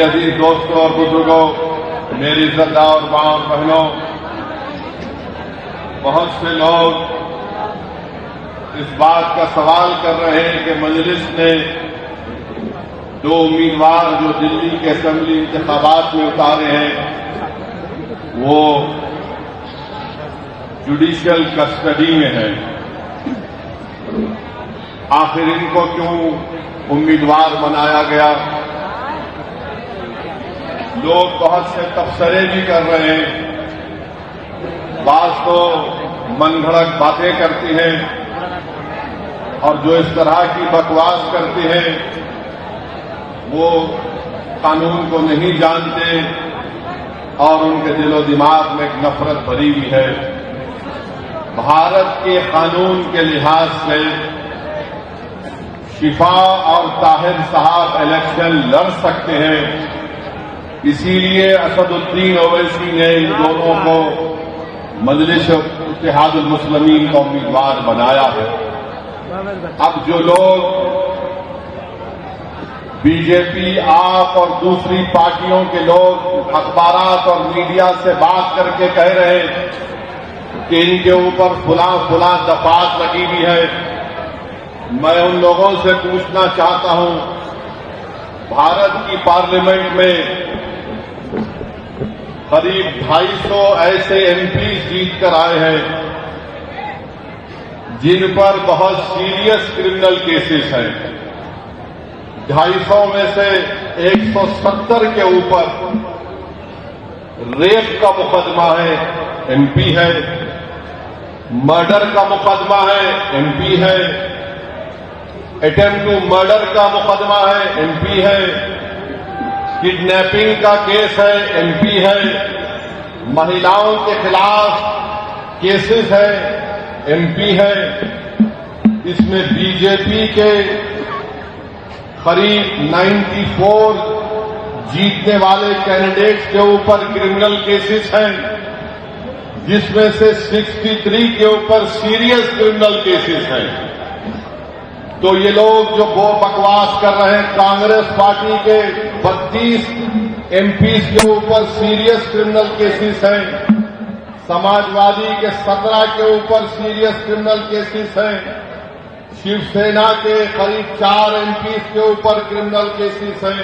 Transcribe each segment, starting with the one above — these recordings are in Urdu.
عزیز دوستوں اور بزرگوں، میری عزتدار اور ماں اور بہنوں، بہت سے لوگ اس بات کا سوال کر رہے ہیں کہ مجلس نے دو امیدوار جو دلی کے اسمبلی انتخابات میں اتارے ہیں وہ جوڈیشل کسٹڈی میں ہیں، آخر ان کو کیوں امیدوار بنایا گیا؟ لوگ بہت سے تبصرے بھی کر رہے ہیں، بعض تو من گھڑت باتیں کرتی ہیں اور جو اس طرح کی بکواس کرتی ہیں وہ قانون کو نہیں جانتے اور ان کے دل و دماغ میں ایک نفرت بھری ہوئی ہے۔ بھارت کے قانون کے لحاظ سے شفا اور طاہر صاحب الیکشن لڑ سکتے ہیں، اسی لیے اسد الدین اویسی نے ان دونوں کو مجلس اتحاد المسلمین کا امیدوار بنایا ہے۔ اب جو لوگ بی جے پی، آپ اور دوسری پارٹیوں کے لوگ اخبارات اور میڈیا سے بات کر کے کہہ رہے ہیں کہ ان کے اوپر فلاں دفعات لگی ہوئی ہے، میں ان لوگوں سے پوچھنا چاہتا ہوں، بھارت کی پارلیمنٹ میں قریب 250 ایسے ایم پی جیت کر آئے ہیں جن پر بہت سیریس کرمنل کیسز ہیں۔ 250 میں سے 170 کے اوپر ریپ کا مقدمہ ہے، ایم پی ہے، مرڈر کا مقدمہ ہے، ایم پی ہے، اٹیمپٹ ٹو مرڈر کا مقدمہ ہے، ایم پی ہے، کڈنیپنگ کا کیس ہے، ایم پی ہے، مہیلاؤں کے خلاف کیسز ہے، ایم پی ہے۔ اس میں بی جے پی کے قریب 94 جیتنے والے کینڈیڈیٹس کے اوپر کرمنل کیسز ہیں، جس میں سے 63 کے اوپر سیریس کرمنل کیسز ہیں۔ تو یہ لوگ جو بکواس کر رہے ہیں، کانگریس پارٹی کے 32 ایم پیز کے اوپر سیریس کرمنل کیسز ہیں، سماجوادی کے 17 کے اوپر سیریس کرمنل کیسز ہیں، شیو سینا کے قریب 4 ایم پیز کے اوپر کرمنل کیسز ہیں۔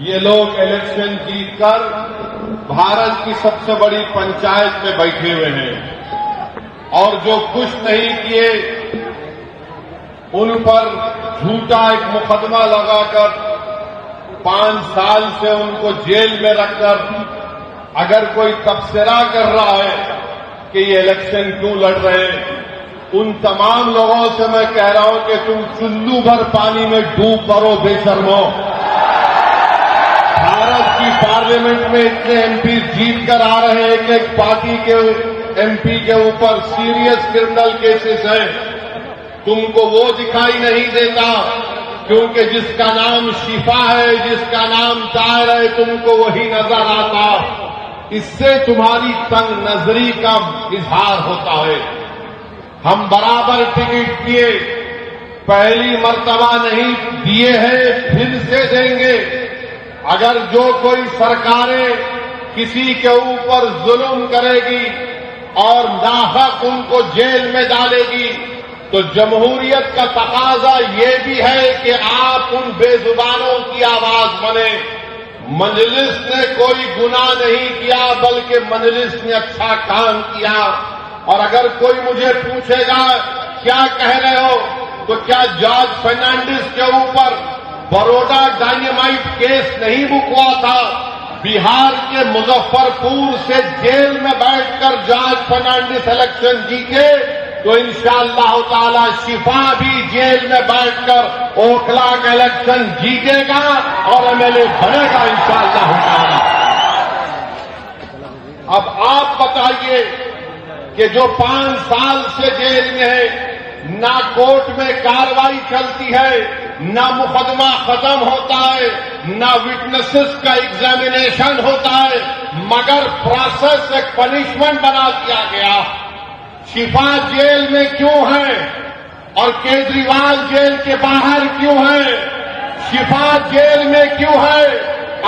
یہ لوگ الیکشن جیت کر بھارت کی سب سے بڑی پنچایت میں بیٹھے ہوئے ہیں اور جو کچھ نہیں کیے ان پر جھوٹا ایک مقدمہ لگا کر 5 سال سے ان کو جیل میں رکھ کر اگر کوئی تبصرہ کر رہا ہے کہ یہ الیکشن کیوں لڑ رہے ہیں، ان تمام لوگوں سے میں کہہ رہا ہوں کہ تم چلو بھر پانی میں ڈوب مرو بے شرمو۔ بھارت کی پارلیمنٹ میں اتنے ایم پی جیت کر آ رہے ہیں کہ ایک پارٹی کے ایم پی کے اوپر سیریس کرمنل کیسز ہیں، تم کو وہ دکھائی نہیں دیتا کیونکہ جس کا نام شفا ہے، جس کا نام طاہر ہے، تم کو وہی نظر آتا۔ اس سے تمہاری تنگ نظری کا اظہار ہوتا ہے۔ ہم برابر ٹکٹ دیے، پہلی مرتبہ نہیں دیے ہیں، پھر سے دیں گے۔ اگر جو کوئی سرکاریں کسی کے اوپر ظلم کرے گی اور ناحق ان کو جیل میں ڈالے گی تو جمہوریت کا تقاضا یہ بھی ہے کہ آپ ان بے زبانوں کی آواز بنیں۔ مجلس نے کوئی گناہ نہیں کیا بلکہ مجلس نے اچھا کام کیا، اور اگر کوئی مجھے پوچھے گا کیا کہہ رہے ہو تو کیا جارج فرنانڈیز کے اوپر بروڈا ڈائنامائٹ کیس نہیں رکوا تھا؟ بہار کے مظفر پور سے جیل میں بیٹھ کر جارج فرنانڈیز الیکشن جیتے تو انشاءاللہ تعالی شفا بھی جیل میں بیٹھ کر اوکھلا کا الیکشن جیتے گا اور ایم ایل اے بنے گا انشاءاللہ تعالی۔ اب آپ بتائیے کہ جو 5 سال سے جیل میں ہے، نہ کورٹ میں کارروائی چلتی ہے، نہ مقدمہ ختم ہوتا ہے، نہ وٹنسز کا ایگزامینیشن ہوتا ہے، مگر پروسیس ایک پنشمنٹ بنا دیا گیا۔ شفا جیل میں کیوں ہے اور کیجریوال جیل کے باہر کیوں ہے؟ شفا جیل میں کیوں ہے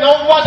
90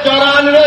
94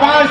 5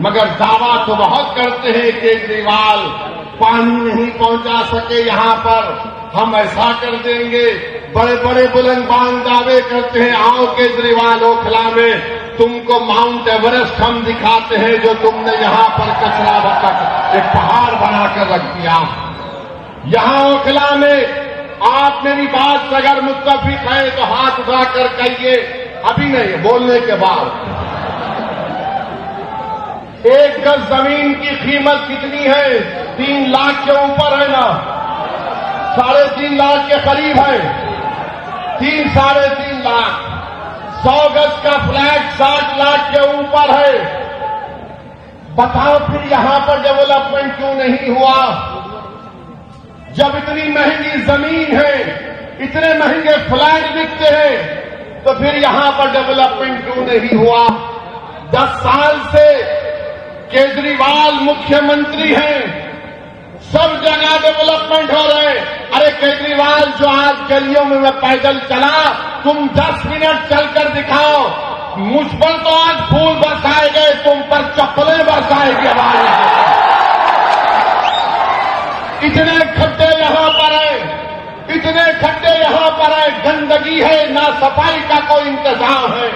مگر دعویٰ تو بہت کرتے ہیں کیجریوال پانی نہیں پہنچا سکے یہاں پر، ہم ایسا کر دیں گے، بڑے بڑے بلند بلند دعوے کرتے ہیں۔ آؤ کیجریوال اوکھلا میں تم کو ماؤنٹ ایورسٹ ہم دکھاتے ہیں جو تم نے یہاں پر کچرا بکٹ ایک پہاڑ بنا کر رکھ دیا۔ یہاں اوکھلا میں آپ میری بات سے اگر متفق ہیں تو ہاتھ اٹھا کر کہیے، ابھی نہیں بولنے کے بعد، 1 گز زمین کی قیمت کتنی ہے؟ 3 لاکھ کے اوپر ہے نا، 3.5 لاکھ کے قریب ہے، 3-3.5 لاکھ۔ 100 گز کا فلیٹ 60 لاکھ کے اوپر ہے۔ بتاؤ پھر یہاں پر ڈیولپمنٹ کیوں نہیں ہوا؟ جب اتنی مہنگی زمین ہے، اتنے مہنگے فلیٹ بکتے ہیں، تو پھر یہاں پر ڈیولپمنٹ کیوں نہیں ہوا؟ 10 سال سے کیجریوال مکھیہ منتری ہیں، سب جگہ ڈیولپمنٹ ہو رہے ہیں۔ ارے کیجریوال جو آج گلیوں میں پیدل چلا، تم 10 منٹ چل کر دکھاؤ، مجھ پر تو آج پھول برسائے گئے، تم پر چپلیں برسائے گی ہماری۔ اتنے کھڈے یہاں پر ہیں، اتنے کھڈے یہاں پر ہیں، گندگی ہے، نہ صفائی کا کوئی انتظام ہے،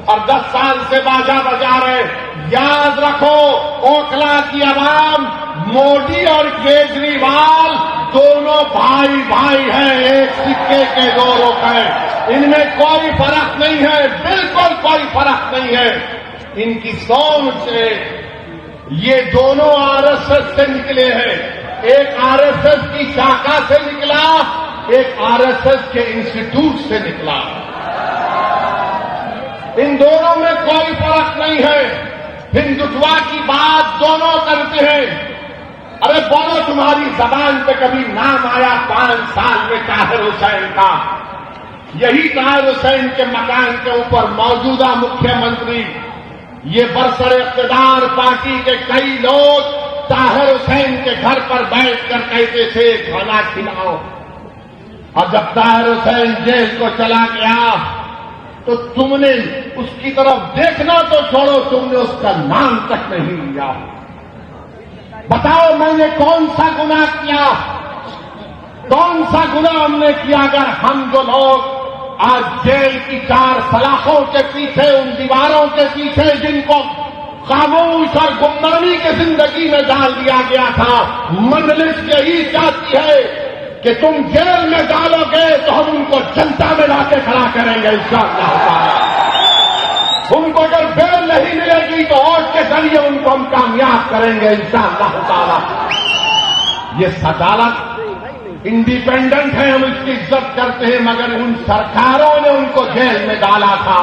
اور 10 سال سے باجا بجا رہے۔ یاد رکھو اوکھلا کی عوام مودی اور کیجریوال دونوں بھائی بھائی ہیں، ایک سکے کے 2 رخ ہیں، ان میں کوئی فرق نہیں ہے، بالکل کوئی فرق نہیں ہے۔ ان کی سوچ سے یہ دونوں RSS سے نکلے ہیں، ایک RSS کی شاخا سے نکلا، ایک RSS کے انسٹیٹیوٹ سے نکلا۔ ان دونوں میں کوئی فرق نہیں ہے۔ ہندوتوا کی بات دونوں کرتے ہیں۔ ارے بولو تمہاری زبان پہ کبھی نام آیا 5 سال میں طاہر حسین کا؟ یہی طاہر حسین کے مکان کے اوپر موجودہ مکھیہ منتری، یہ برسر اقتدار پارٹی کے کئی لوگ طاہر حسین کے گھر پر بیٹھ کر کہتے تھے کھانا کھلاؤ، اور جب طاہر حسین جیل کو چلا گیا تو تم نے اس کی طرف دیکھنا تو چھوڑو، تم نے اس کا نام تک نہیں لیا۔ بتاؤ میں نے کون سا گناہ کیا؟ کون سا گناہ ہم نے کیا اگر ہم جو لوگ آج جیل کی 4 سلاخوں کے پیچھے، ان دیواروں کے پیچھے جن کو خاموش اور گمنامی کی زندگی میں ڈال دیا گیا تھا، مجلس یہی چاہتی ہے کہ تم جیل میں ڈالو گے تو ہم ان کو جنتا میں لا کے کھڑا کریں گے انشاءاللہ تعالی۔ ان کو اگر بیل نہیں ملے گی تو ووٹ کے ذریعے ان کو ہم کامیاب کریں گے انشاءاللہ تعالی۔ یہ عدالت انڈیپینڈنٹ ہے، ہم اس کی عزت کرتے ہیں، مگر ان سرکاروں نے ان کو جیل میں ڈالا تھا۔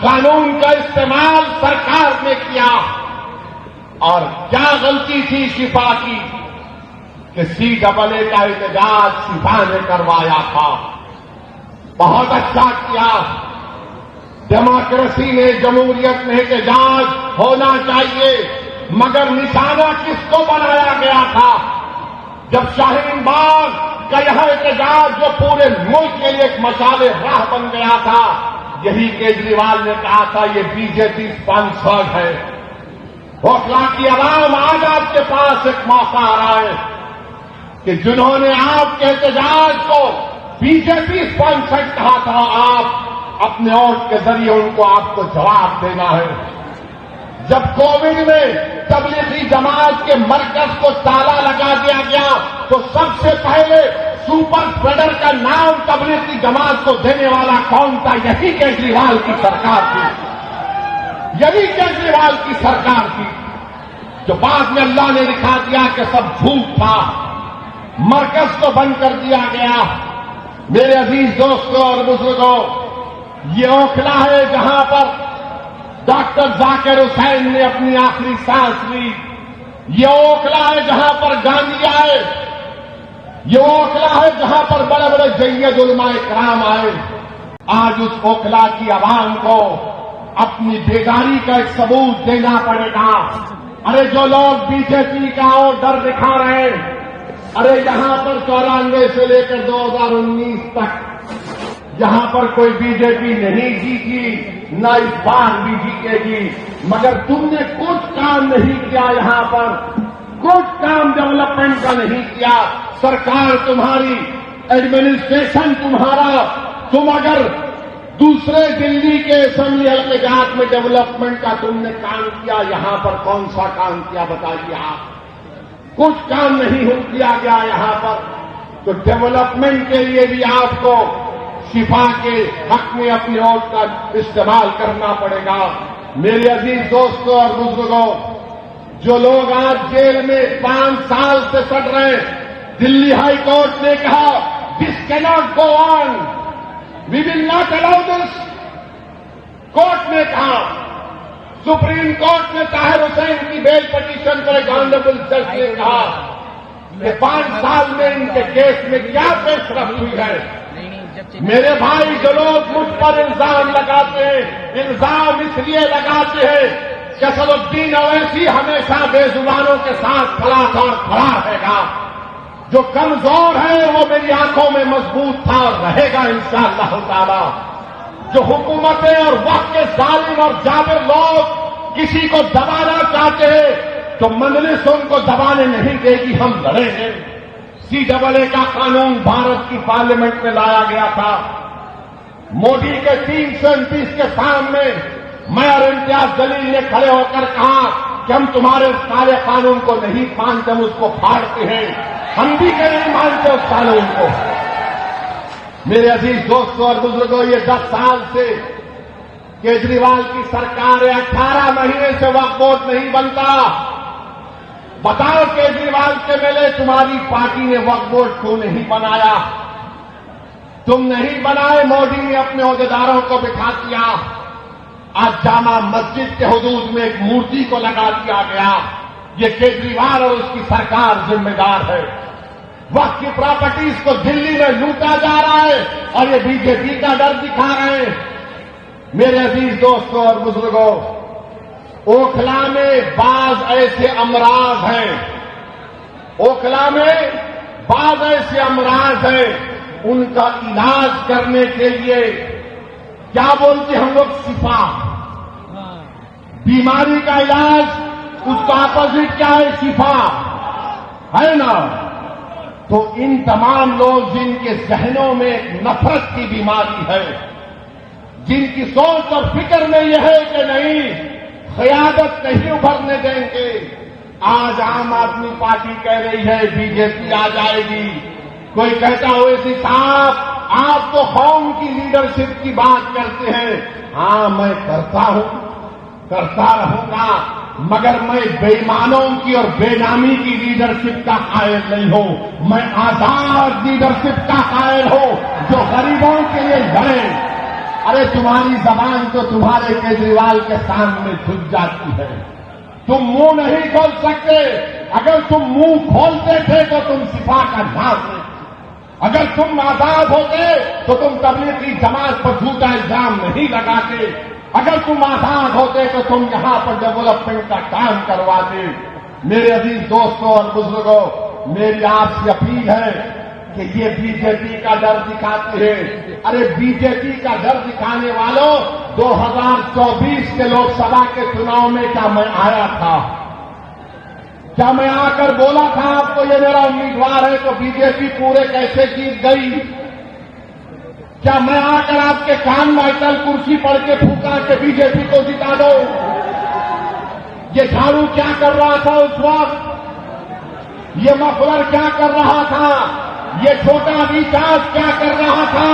قانون کا استعمال سرکار نے کیا، اور کیا غلطی تھی شفا کی کہ CAA کا احتجاج شفا نے کروایا تھا۔ بہت اچھا کیا، ڈیموکریسی میں، جمہوریت میں احتجاج ہونا چاہیے، مگر نشانہ کس کو بنایا گیا تھا؟ جب شاہین باغ کا یہاں احتجاج جو پورے ملک کے لیے ایک مشعل راہ بن گیا تھا، یہی کیجریوال نے کہا تھا یہ BJP اسپانسرڈ ہے۔ اوکھلا کی عوام آج آپ کے پاس ایک موقع آ رہا ہے کہ جنہوں نے آپ کے احتجاج کو BJP اسپانسرڈ کہا تھا، آپ اپنے ووٹ کے ذریعے ان کو آپ کو جواب دینا ہے۔ جب کووڈ میں تبلیغی جماعت کے مرکز کو تالا لگا دیا گیا تو سب سے پہلے سپر اسپریڈر کا نام تبلیغی جماعت کو دینے والا کون تھا؟ یہی کیجریوال کی سرکار تھی، یہی کیجریوال کی سرکار تھی، جو بعد میں اللہ نے دکھا دیا کہ سب جھوٹ تھا، مرکز کو بند کر دیا گیا۔ میرے عزیز دوستوں اور بزرگوں، یہ اوکھلا ہے جہاں پر ڈاکٹر ذاکر حسین نے اپنی آخری سانس لی، یہ اوکھلا ہے جہاں پر گاندھی آئے، یہ اوکھلا ہے جہاں پر بڑے بڑے جید علماء کرام آئے۔ آج اس اوکھلا کی عوام کو اپنی بیداری کا ایک ثبوت دینا پڑے گا۔ ارے جو لوگ BJP کا اور ڈر دکھا رہے ہیں، ارے یہاں پر 94 سے لے کر 2019 تک یہاں پر کوئی BJP نہیں جیتی، نہ اس بار بھی جیتے گی۔ مگر تم نے کچھ کام نہیں کیا یہاں پر، کچھ کام ڈیولپمنٹ کا نہیں کیا. سرکار تمہاری، ایڈمنسٹریشن تمہارا، تم اگر دوسرے دلی کے اسمبلی حلقے جات میں ڈیولپمنٹ کا تم نے کام کیا، یہاں پر کون سا کام کیا بتائیے آپ؟ کچھ کام نہیں کیا گیا یہاں پر. تو ڈیولپمنٹ کے لیے بھی آپ کو شفا کے حق میں اپنی ووٹ کا استعمال کرنا پڑے گا. میرے عزیز دوستوں اور بزرگوں، جو لوگ آج جیل میں 5 سال سے سڑ رہے ہیں، دلی ہائی کورٹ نے کہا دس کیناٹ گو آن، وی will not allow this. Court نے کہا، سپریم کورٹ نے طاہر حسین کی بیل پٹیشن پر ایک آنریبل جج نے کہا کہ 5 سال میں ان کے کیس میں کیا پیش رفت ہوئی ہے. میرے بھائی، جو لوگ مجھ پر الزام لگاتے ہیں، الزام اس لیے لگاتے ہیں کہ اسد الدین اویسی ہمیشہ بے زبانوں کے ساتھ کھڑا تھا اور کھڑا رہے گا. جو کمزور ہے وہ میری آنکھوں میں مضبوط تھا اور رہے گا انشاءاللہ تعالی. جو حکومتیں اور وقت کے ظالم اور جابر لوگ کسی کو دبانا چاہتے ہیں تو مجلس ان کو دبانے نہیں دے گی، ہم لڑیں گے. CAA کا قانون بھارت کی پارلیمنٹ میں لایا گیا تھا. مودی کے 329 کے سامنے میں اور امتیاز جلیل نے کھڑے ہو کر کہا کہ ہم تمہارے اس کالے قانون کو نہیں مانتے، ہم اس کو پھاڑتے ہیں. ہم بھی کہ نہیں مانتے اس قانون کو. میرے عزیز دوستوں اور بزرگوں، یہ 10 سال سے کیجریوال کی سرکار ہے، 18 مہینے سے وقف بورڈ نہیں بنتا. بتاؤ کیجریوال کے ملے تمہاری پارٹی نے وقف بورڈ کیوں نہیں بنایا؟ تم نہیں بنائے، مودی نے اپنے عہدیداروں کو بٹھا دیا. آج جامع مسجد کے حدود میں ایک مورتی کو لگا دیا گیا. یہ کیجریوال اور اس کی سرکار ذمہ دار ہے. وقت کی پراپرٹیز کو دلی میں لوٹا جا رہا ہے اور یہ BJP کا ڈر دکھا رہے ہیں. میرے عزیز دوستوں اور بزرگوں، اوکھلا میں بعض ایسے امراض ہیں، اوکھلا میں بعض ایسے امراض ہیں، ان کا علاج کرنے کے لیے کیا بولتے ہم لوگ؟ شفا. بیماری کا علاج اس کا اپوزٹ کیا ہے؟ شفا ہے نا. تو ان تمام لوگ جن کے ذہنوں میں نفرت کی بیماری ہے، جن کی سوچ اور فکر میں یہ ہے کہ نہیں قیادت نہیں ابھرنے دیں گے، آج عام آدمی پارٹی کہہ رہی ہے BJP آ جائے گی. کوئی کہتا اویسی صاحب آپ تو قوم کی لیڈرشپ کی بات کرتے ہیں. ہاں میں کرتا ہوں، کرتا رہوں گا، مگر میں بے ایمانوں کی اور بے نامی کی لیڈرشپ کا قائل نہیں ہوں. میں آزاد لیڈرشپ کا قائل ہوں جو غریبوں کے لیے لڑے. ارے تمہاری زبان تو تمہارے کیجریوال کے سامنے جھک جاتی ہے، تم منہ نہیں کھول سکتے. اگر تم منہ کھولتے تھے تو تم شفا کا نام لیتے. اگر تم آزاد ہوتے تو تم تبلیغی جماعت پر جھوٹا الزام نہیں لگاتے. اگر تم آزاد ہوتے تو تم یہاں پر ڈیولپمنٹ کا کام کرواتے. میرے عزیز دوستوں اور بزرگوں، میری آپ سے اپیل ہے کہ یہ BJP کا ڈر دکھاتے ہیں. ارے BJP کا ڈر دکھانے والوں، 2024 کے لوک سبھا کے چناؤ میں کیا میں آیا تھا؟ کیا میں آ کر بولا تھا آپ کو یہ میرا امیدوار ہے تو BJP پورے کیسے جیت گئی؟ کیا میں آ کر آپ کے کان میں اٹل کرسی پڑھ کے پھونکا کہ BJP کو جتا دو؟ یہ جھاڑو کیا کر رہا تھا اس وقت؟ یہ مفلر کیا کر رہا تھا؟ یہ چھوٹا ریچارج کیا کر رہا تھا؟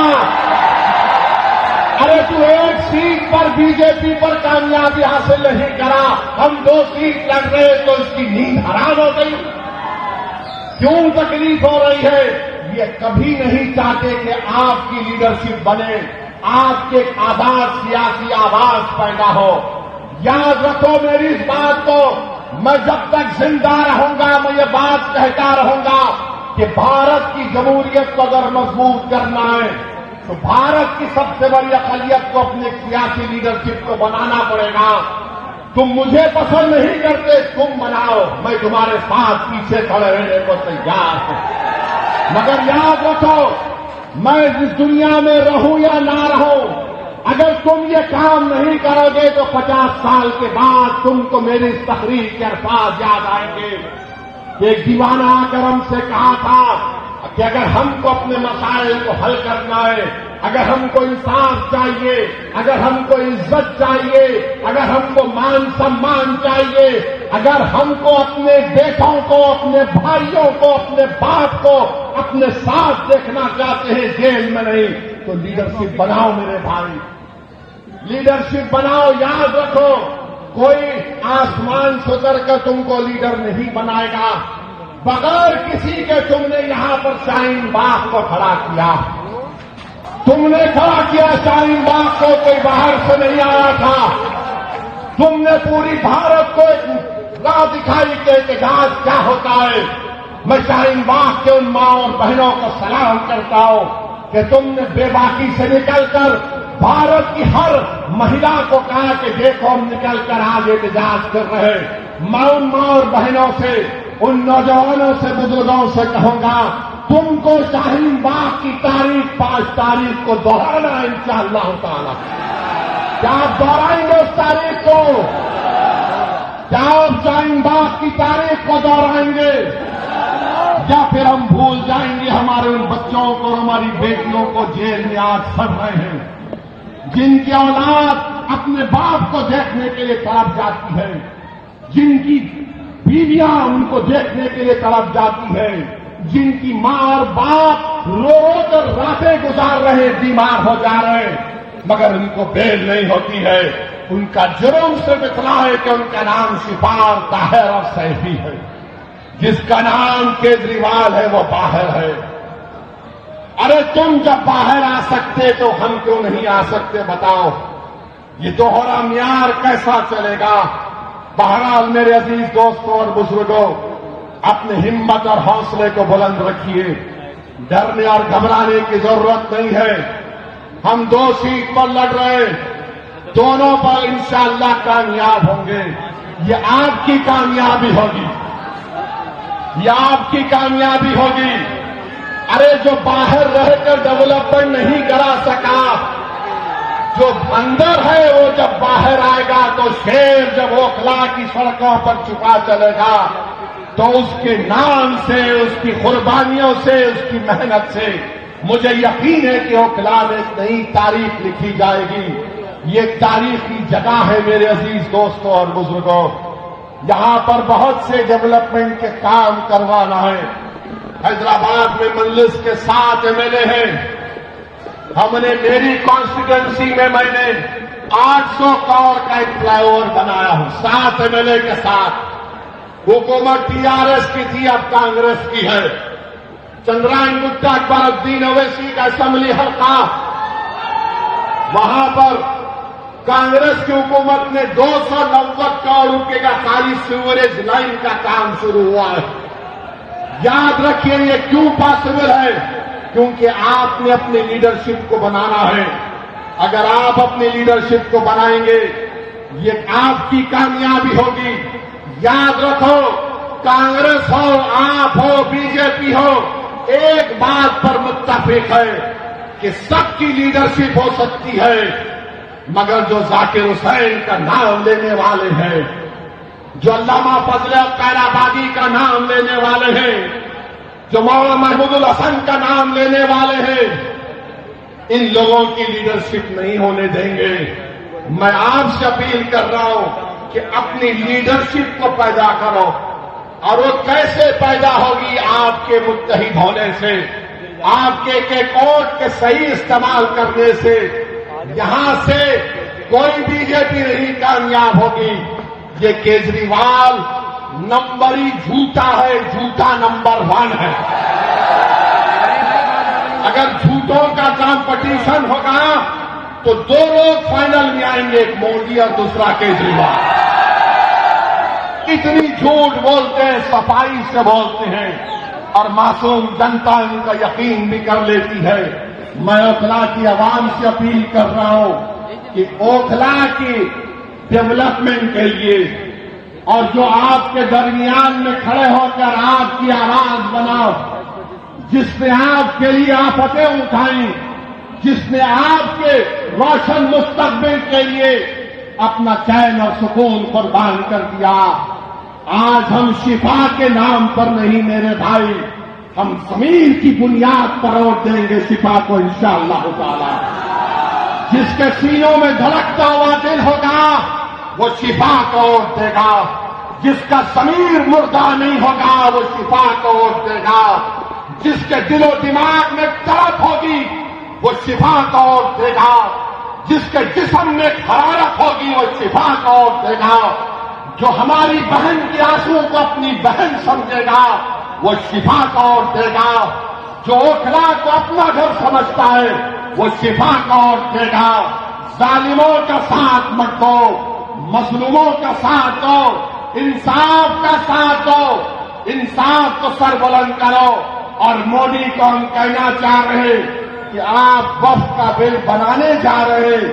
ارے تو ایک سیٹ پر BJP پر کامیابی حاصل نہیں کرا، ہم 2 سیٹ لڑ رہے تو اس کی نیند حرام ہو گئی. کیوں تکلیف ہو رہی ہے؟ یہ کبھی نہیں چاہتے کہ آپ کی لیڈرشپ بنے، آپ کے آزاد سیاسی آواز پیدا ہو. یاد رکھو میری اس بات کو، میں جب تک زندہ رہوں گا میں یہ بات کہتا رہوں گا کہ بھارت کی جمہوریت کو اگر مضبوط کرنا ہے تو بھارت کی سب سے بڑی اقلیت کو اپنے سیاسی لیڈرشپ کو بنانا پڑے گا. تم مجھے پسند نہیں کرتے، تم بناؤ، میں تمہارے ساتھ پیچھے کھڑے رہنے کو تیار ہوں. مگر یاد رکھو، میں اس دنیا میں رہوں یا نہ رہوں، اگر تم یہ کام نہیں کرو گے تو 50 سال کے بعد تم کو میری اس تقریر کے الفاظ یاد آئیں گے. ایک دیوانہ آ کر ہم سے کہا تھا کہ اگر ہم کو اپنے مسائل کو حل کرنا ہے، اگر ہم کو انصاف چاہیے، اگر ہم کو عزت چاہیے، اگر ہم کو مان سمان چاہیے، اگر ہم کو اپنے بیٹوں کو، اپنے بھائیوں کو، اپنے باپ کو اپنے ساتھ دیکھنا چاہتے ہیں، جیل میں نہیں، تو لیڈرشپ بناؤ میرے بھائی، لیڈرشپ بناؤ. یاد رکھو، کوئی آسمان سے اتر کر تم کو لیڈر نہیں بنائے گا. بغیر کسی کے تم نے یہاں پر شاہین باغ کو کھڑا کیا، تم نے کھڑا کیا شاہین باغ کو، کوئی باہر سے نہیں آیا تھا. تم نے پوری بھارت کو ایک راہ دکھائی کہ احتجاج کیا ہوتا ہے. میں شاہین باغ کے ان ماں اور بہنوں کو سلام کرتا ہوں کہ تم نے بے باکی سے نکل کر بھارت کی ہر مہیلا کو کہا کہ دیکھو ہم نکل کر آج احتجاج کر رہے. میں ان ماں اور بہنوں سے، ان نوجوانوں سے، بزرگوں سے کہوں گا، تم کو شاہین باغ کی تاریخ 5 تاریخ کو دوہرانا ہے انشاءاللہ تعالی. کیا آپ دوہرائیں گے اس تاریخ کو؟ کیا آپ شاہین باغ کی تاریخ کو دوہرائیں گے؟ یا پھر ہم بھول جائیں گے ہمارے ان بچوں کو، ہماری بیٹیوں کو جیل میں آج سڑ رہے ہیں، جن کی اولاد اپنے باپ کو دیکھنے کے لیے تڑپ جاتی ہے، جن کی بیویاں ان کو دیکھنے کے لیے تڑپ جاتی ہے، جن کی ماں اور باپ رو رو کر راتیں گزار رہے، بیمار ہو جا رہے، مگر ان کو بیل نہیں ہوتی ہے. ان کا جرم صرف اتنا ہے کہ ان کا نام شفار، طاہر اور سیفی ہے. جس کا نام کیجریوال ہے وہ باہر ہے. ارے تم جب باہر آ سکتے تو ہم کیوں نہیں آ سکتے بتاؤ؟ یہ دوہرا معیار کیسا چلے گا؟ بہرحال میرے عزیز دوستوں اور بزرگوں، اپنے ہمت اور حوصلے کو بلند رکھیے، ڈرنے اور گھبرانے کی ضرورت نہیں ہے. ہم 2 سیٹ پر لڑ رہے ہیں، دونوں پر انشاءاللہ کامیاب ہوں گے. یہ آپ کی کامیابی ہوگی، یہ آپ کی کامیابی ہوگی. ارے جو باہر رہ کر ڈیولپمنٹ نہیں کرا سکا، جو اندر ہے وہ جب باہر آئے گا تو شیر جب اوکھلا کی سڑکوں پر چھپا چلے گا تو اس کے نام سے، اس کی قربانیوں سے، اس کی محنت سے مجھے یقین ہے کہ اوکھلا میں ایک نئی تاریخ لکھی جائے گی. یہ ایک تاریخی جگہ ہے میرے عزیز دوستوں اور بزرگوں. یہاں پر بہت سے ڈیولپمنٹ کے کام کروانا ہے. حیدرآباد میں مجلس کے 7 MLA ہیں. ہم نے میری کانسٹیٹوئنسی میں میں نے 800 کروڑ کا ایک فلائی اوور بنایا ہوں 7 MLA کے ساتھ. حکومت TRS کی تھی، اب کانگریس کی ہے. چندرائن گٹا اکبر الدین اویسی کا اسمبلی حلقہ، وہاں پر کانگریس کی حکومت نے 290 کروڑ روپے کا خالی سیوریج لائن کا کام شروع ہوا ہے. یاد رکھیے یہ کیوں پاسبل ہے؟ کیونکہ آپ نے اپنی لیڈرشپ کو بنانا ہے. اگر آپ اپنی لیڈرشپ کو بنائیں گے یہ آپ کی کامیابی ہوگی. یاد رکھو، کانگریس ہو، آپ ہو، BJP ہو، ایک بات پر متفق ہے کہ سب کی لیڈرشپ ہو سکتی ہے، مگر جو ذاکر حسین کا نام لینے والے ہیں، جو علامہ فضل خیرآبادی کا نام لینے والے ہیں، جو مولانا محمود الحسن کا نام لینے والے ہیں، ان لوگوں کی لیڈرشپ نہیں ہونے دیں گے. میں آپ سے اپیل کر رہا ہوں کہ اپنی لیڈرشپ کو پیدا کرو، اور وہ کیسے پیدا ہوگی؟ آپ کے متحد ہونے سے، آپ کے ووٹ کے صحیح استعمال کرنے سے. یہاں سے کوئی BJP نہیں کامیاب ہوگی. یہ کیجریوال نمبری جھوٹا ہے، جھوٹا نمبر 1 ہے. اگر جھوٹوں کا کمپٹیشن ہوگا تو 2 لوگ فائنل میں آئیں گے، ایک مودی اور دوسرا کیجریوال. اتنی جھوٹ بولتے ہیں، صفائی سے بولتے ہیں، اور معصوم جنتا ان کا یقین بھی کر لیتی ہے. میں اوکھلا کی عوام سے اپیل کر رہا ہوں کہ اوکھلا کی ڈیولپمنٹ کے لیے، اور جو آپ کے درمیان میں کھڑے ہو کر آپ کی آواز بناؤ، جس نے آپ کے لیے آفتیں اٹھائیں، جس نے آپ کے روشن مستقبل کے لیے اپنا چین اور سکون قربان کر دیا. آج ہم شفا کے نام پر نہیں میرے بھائی، ہم زمین کی بنیاد پر اور دیں گے شفا کو انشاءاللہ تعالی. جس کے سینوں میں دھڑکتا ہوا دل ہوگا وہ شفا کو اور دے گا. جس کا ضمیر مردہ نہیں ہوگا وہ شفا کو اور دے گا. جس کے دل و دماغ میں تڑپ ہوگی وہ شفا کو اور دے گا. جس کے جسم میں حرارت ہوگی وہ شفا کو اور دے گا. جو ہماری بہن کی آنسو کو اپنی بہن سمجھے گا وہ شفا کو اور دے گا. جو اوکھلا کو اپنا گھر سمجھتا ہے وہ شفا کو اور دے گا. ظالموں کا ساتھ مت دو، مظلوموں کا ساتھ دو، انصاف کا ساتھ دو. انصاف کو سر بلند کرو. اور مودی کو ہم کہنا چاہ رہے ہیں کہ آپ وقت کا بل بنانے جا رہے ہیں،